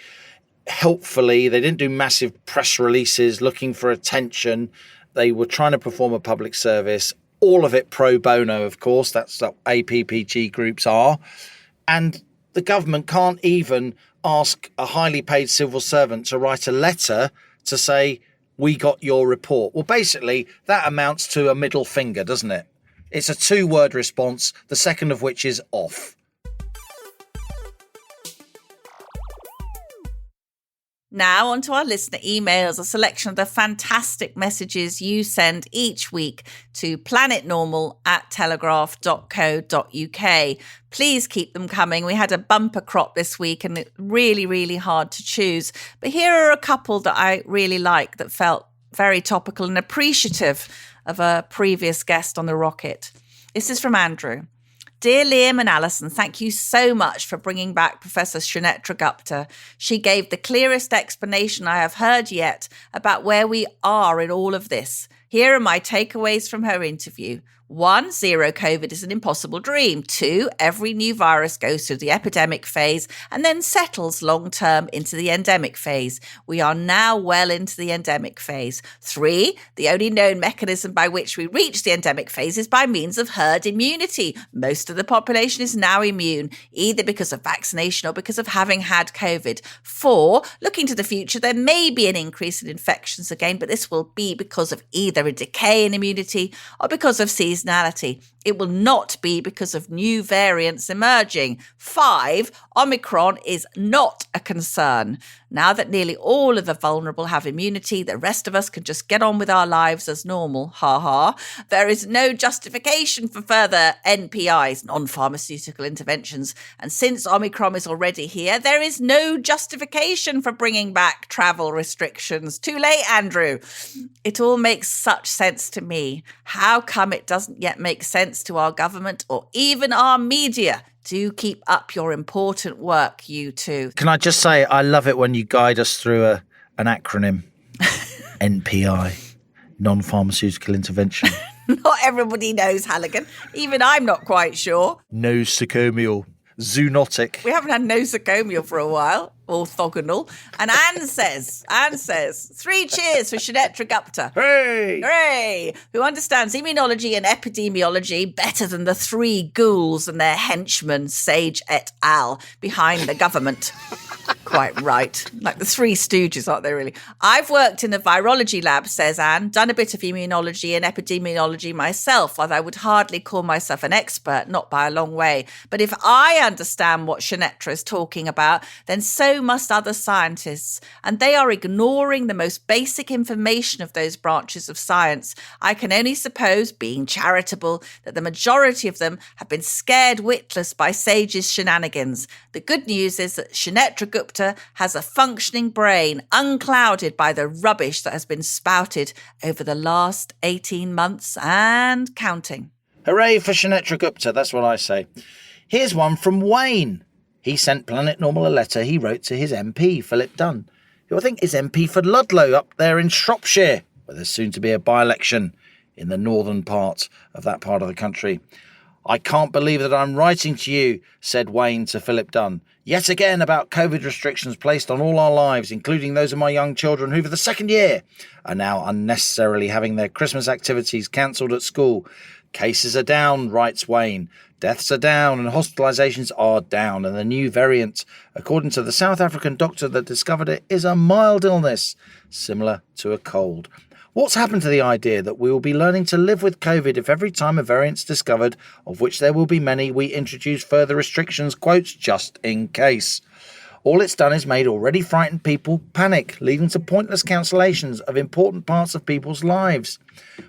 helpfully. They didn't do massive press releases looking for attention. They were trying to perform a public service, all of it pro bono, of course. That's what APPG groups are. And the government can't even ask a highly paid civil servant to write a letter to say, we got your report. Well, basically, that amounts to a middle finger, doesn't it? It's a 2-word response, the second of which is off. Now on to our listener emails, a selection of the fantastic messages you send each week to planetnormal@telegraph.co.uk. Please keep them coming. We had a bumper crop this week and it's really, really hard to choose. But here are a couple that I really like that felt very topical and appreciative of a previous guest on the rocket. This is from Andrew. Dear Liam and Alison, thank you so much for bringing back Professor Sunetra Gupta. She gave the clearest explanation I have heard yet about where we are in all of this. Here are my takeaways from her interview. 1, zero COVID is an impossible dream. 2, every new virus goes through the epidemic phase and then settles long-term into the endemic phase. We are now well into the endemic phase. 3, the only known mechanism by which we reach the endemic phase is by means of herd immunity. Most of the population is now immune, either because of vaccination or because of having had COVID. 4, looking to the future, there may be an increase in infections again, but this will be because of either a decay in immunity or because of seasonality. It will not be because of new variants emerging. 5, Omicron is not a concern. Now that nearly all of the vulnerable have immunity, the rest of us can just get on with our lives as normal. Ha ha. There is no justification for further NPIs, non-pharmaceutical interventions. And since Omicron is already here, there is no justification for bringing back travel restrictions. Too late, Andrew. It all makes such sense to me. How come it doesn't yet make sense to our government or even our media? Do keep up your important work, you two. Can I just say, I love it when you guide us through an acronym. NPI, non-pharmaceutical intervention. Not everybody knows, Halligan. Even I'm not quite sure. Nosocomial, zoonotic. We haven't had nosocomial for a while, orthogonal. And Anne says, 3 cheers for Sinead Gupta. Hey! Hooray! Who understands immunology and epidemiology better than the 3 ghouls and their henchmen, Sage et al., behind the government. Quite right. Like the 3 stooges, aren't they, really? I've worked in a virology lab, says Anne, done a bit of immunology and epidemiology myself, although I would hardly call myself an expert, not by a long way. But if I understand what Sinead is talking about, then so must other scientists. And they are ignoring the most basic information of those branches of science. I can only suppose, being charitable, that the majority of them have been scared witless by Sage's shenanigans. The good news is that Sinead Gupta has a functioning brain, unclouded by the rubbish that has been spouted over the last 18 months and counting. Hooray for Sinead Gupta, that's what I say. Here's one from Wayne. He sent Planet Normal a letter he wrote to his MP, Philip Dunn, who I think is MP for Ludlow up there in Shropshire, where there's soon to be a by-election in the northern part of that part of the country. I can't believe that I'm writing to you, said Wayne to Philip Dunn, yet again about COVID restrictions placed on all our lives, including those of my young children who for the 2nd year are now unnecessarily having their Christmas activities cancelled at school. Cases are down, writes Wayne. Deaths are down and hospitalisations are down, and the new variant, according to the South African doctor that discovered it, is a mild illness, similar to a cold. What's happened to the idea that we will be learning to live with COVID if every time a variant's discovered, of which there will be many, we introduce further restrictions, quotes, just in case? All it's done is made already frightened people panic, leading to pointless cancellations of important parts of people's lives.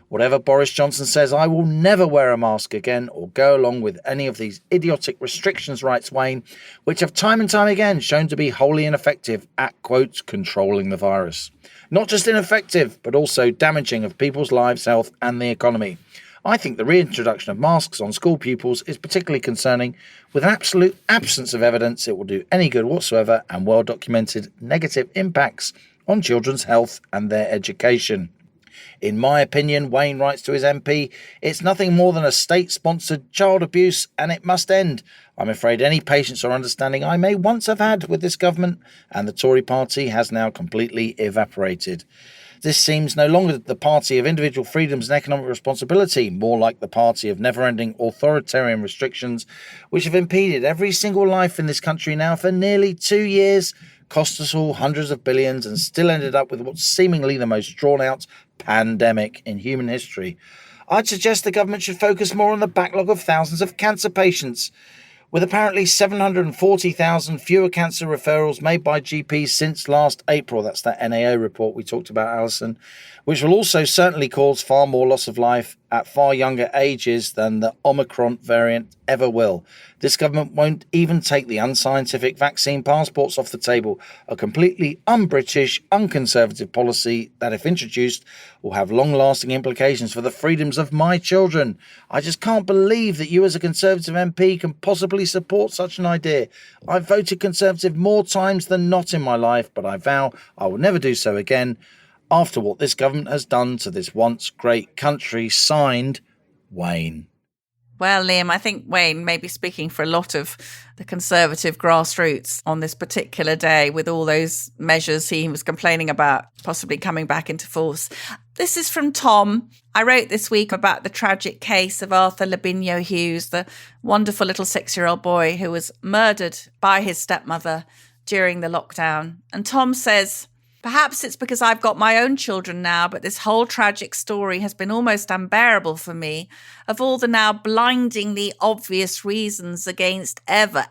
Whatever Boris Johnson says, I will never wear a mask again or go along with any of these idiotic restrictions, writes Wayne, which have time and time again shown to be wholly ineffective at, quotes, controlling the virus. Not just ineffective, but also damaging of people's lives, health and the economy. I think the reintroduction of masks on school pupils is particularly concerning, with an absolute absence of evidence it will do any good whatsoever and well-documented negative impacts on children's health and their education. In my opinion, Wayne writes to his MP, it's nothing more than a state-sponsored child abuse and it must end. I'm afraid any patience or understanding I may once have had with this government and the Tory party has now completely evaporated. This seems no longer the party of individual freedoms and economic responsibility, more like the party of never-ending authoritarian restrictions, which have impeded every single life in this country now for nearly 2 years, cost us all hundreds of billions, and still ended up with what's seemingly the most drawn-out pandemic in human history. I'd suggest the government should focus more on the backlog of thousands of cancer patients. With apparently 740,000 fewer cancer referrals made by GPs since last April, that's that NAO report we talked about, Allison, which will also certainly cause far more loss of life at far younger ages than the Omicron variant ever will. This government won't even take the unscientific vaccine passports off the table, a completely un-British, unconservative policy that, if introduced, will have long-lasting implications for the freedoms of my children. I just can't believe that you as a Conservative MP can possibly support such an idea. I've voted Conservative more times than not in my life, but I vow I will never do so again after what this government has done to this once great country. Signed, Wayne. Well, Liam, I think Wayne may be speaking for a lot of the Conservative grassroots on this particular day with all those measures he was complaining about possibly coming back into force. This is from Tom. I wrote this week about the tragic case of Arthur Labinio Hughes, the wonderful little 6-year-old boy who was murdered by his stepmother during the lockdown. And Tom says, perhaps it's because I've got my own children now, but this whole tragic story has been almost unbearable for me. Of all the now blindingly obvious reasons against ever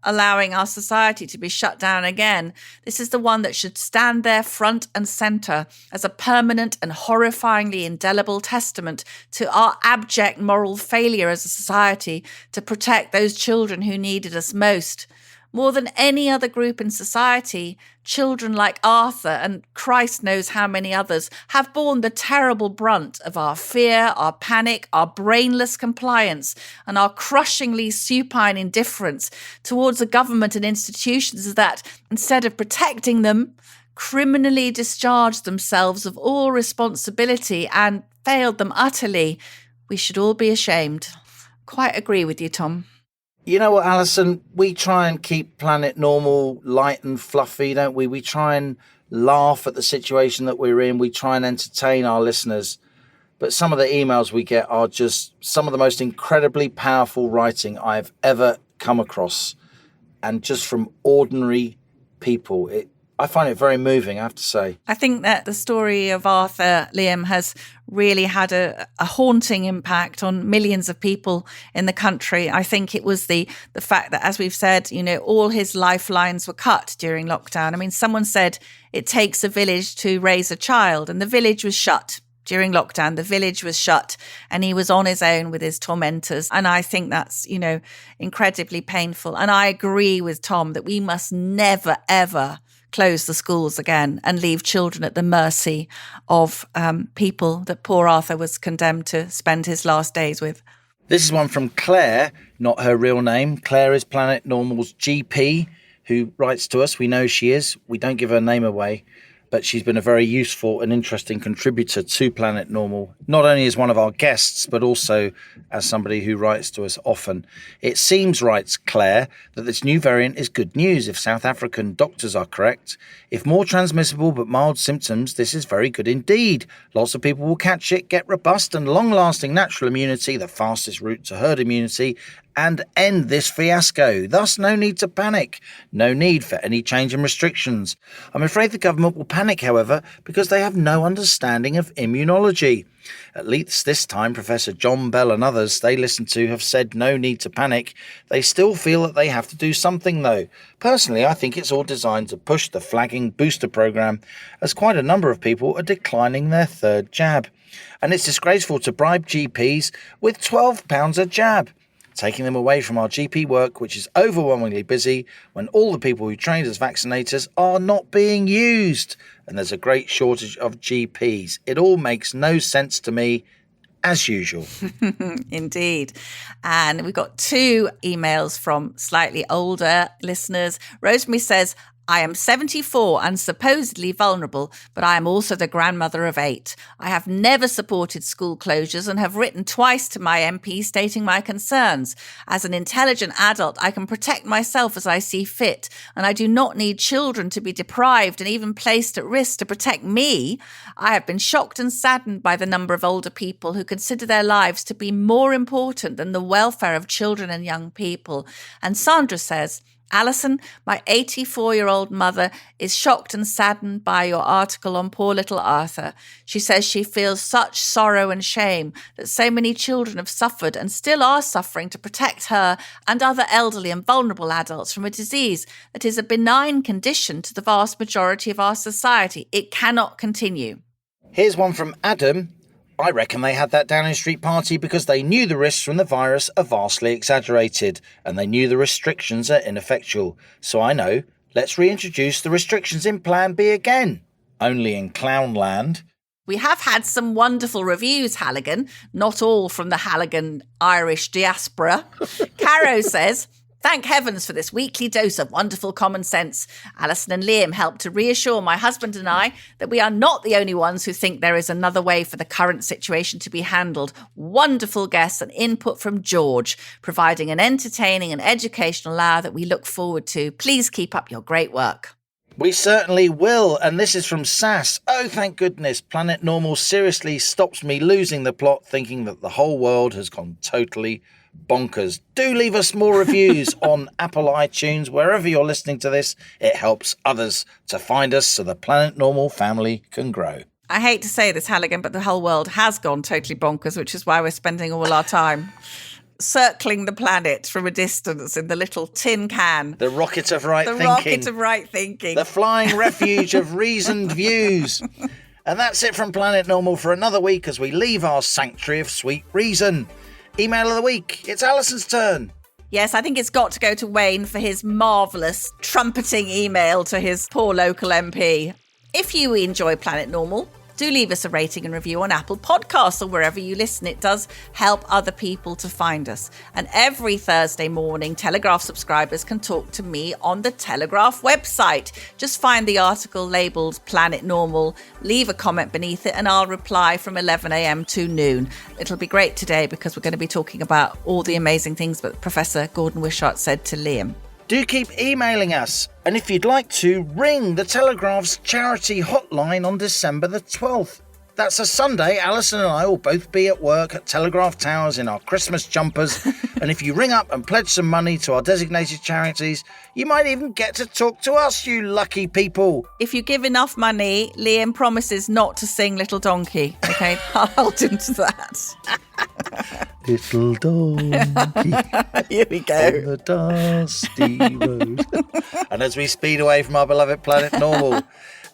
allowing our society to be shut down again, this is the one that should stand there front and centre as a permanent and horrifyingly indelible testament to our abject moral failure as a society to protect those children who needed us most. More than any other group in society, children like Arthur and Christ knows how many others have borne the terrible brunt of our fear, our panic, our brainless compliance, and our crushingly supine indifference towards a government and institutions that, instead of protecting them, criminally discharged themselves of all responsibility and failed them utterly. We should all be ashamed. Quite agree with you, Tom. You know what, Alison? We try and keep Planet Normal light and fluffy, don't we? We try and laugh at the situation that we're in. We try and entertain our listeners. But some of the emails we get are just some of the most incredibly powerful writing I've ever come across. And just from ordinary people. I find it very moving, I have to say. I think that the story of Arthur, Liam, has really had a haunting impact on millions of people in the country. I think it was the fact that, as we've said, you know, all his lifelines were cut during lockdown. I mean, someone said it takes a village to raise a child, and the village was shut. During lockdown, the village was shut and he was on his own with his tormentors. And I think that's, you know, incredibly painful. And I agree with Tom that we must never, ever close the schools again and leave children at the mercy of people that poor Arthur was condemned to spend his last days with. This is one from Claire, not her real name. Claire is Planet Normal's GP who writes to us. We know she is. We don't give her name away. But she's been a very useful and interesting contributor to Planet Normal, not only as one of our guests, but also as somebody who writes to us often. It seems, writes Claire, that this new variant is good news if South African doctors are correct. If more transmissible but mild symptoms, this is very good indeed. Lots of people will catch it, get robust and long-lasting natural immunity, the fastest route to herd immunity, and end this fiasco. Thus, no need to panic. No need for any change in restrictions. I'm afraid the government will panic, however, because they have no understanding of immunology. At least this time, Professor John Bell and others they listen to have said no need to panic. They still feel that they have to do something, though. Personally, I think it's all designed to push the flagging booster programme, as quite a number of people are declining their third jab. And it's disgraceful to bribe GPs with £12 a jab, taking them away from our GP work, which is overwhelmingly busy when all the people who trained as vaccinators are not being used. And there's a great shortage of GPs. It all makes no sense to me, as usual. Indeed. And we've got 2 emails from slightly older listeners. Rosemary says, I am 74 and supposedly vulnerable, but I am also the grandmother of 8. I have never supported school closures and have written twice to my MP stating my concerns. As an intelligent adult, I can protect myself as I see fit, and I do not need children to be deprived and even placed at risk to protect me. I have been shocked and saddened by the number of older people who consider their lives to be more important than the welfare of children and young people. And Sandra says, Alison, my 84-year-old mother is shocked and saddened by your article on poor little Arthur. She says she feels such sorrow and shame that so many children have suffered and still are suffering to protect her and other elderly and vulnerable adults from a disease that is a benign condition to the vast majority of our society. It cannot continue. Here's one from Adam. I reckon they had that Downing Street party because they knew the risks from the virus are vastly exaggerated and they knew the restrictions are ineffectual. So I know, let's reintroduce the restrictions in Plan B again. Only in Clownland. We have had some wonderful reviews, Halligan, not all from the Halligan Irish diaspora. Caro says, thank heavens for this weekly dose of wonderful common sense. Allison and Liam helped to reassure my husband and I that we are not the only ones who think there is another way for the current situation to be handled. Wonderful guests and input from George, providing an entertaining and educational hour that we look forward to. Please keep up your great work. We certainly will, and this is from Sass. Oh, thank goodness, Planet Normal seriously stops me losing the plot thinking that the whole world has gone totally bonkers. Do leave us more reviews on Apple iTunes, wherever you're listening to this. It helps others to find us so the Planet Normal family can grow. I hate to say this, Halligan, but the whole world has gone totally bonkers, which is why we're spending all our time circling the planet from a distance in the little tin can. The rocket of right thinking. The rocket of right thinking. The flying refuge of reasoned views. And that's it from Planet Normal for another week as we leave our sanctuary of sweet reason. Email of the week. It's Alison's turn. Yes, I think it's got to go to Wayne for his marvellous trumpeting email to his poor local MP. If you enjoy Planet Normal, do leave us a rating and review on Apple Podcasts or wherever you listen. It does help other people to find us. And every Thursday morning, Telegraph subscribers can talk to me on the Telegraph website. Just find the article labelled Planet Normal, leave a comment beneath it, and I'll reply from 11 a.m. to noon. It'll be great today because we're going to be talking about all the amazing things that Professor Gordon Wishart said to Liam. Do keep emailing us. And if you'd like to, ring the Telegraph's charity hotline on December the 12th. That's a Sunday. Alison and I will both be at work at Telegraph Towers in our Christmas jumpers. And if you ring up and pledge some money to our designated charities, you might even get to talk to us, you lucky people. If you give enough money, Liam promises not to sing Little Donkey. Okay, I'll hold him to that. Little donkey. Here we go. On the dusty road. And as we speed away from our beloved planet Normal,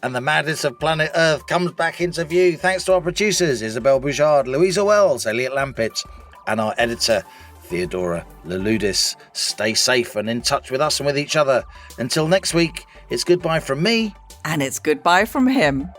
and the madness of planet Earth comes back into view, thanks to our producers, Isabel Bouchard, Louisa Wells, Elliot Lampitt, and our editor, Theodora Leludis. Stay safe and in touch with us and with each other. Until next week, it's goodbye from me. And it's goodbye from him.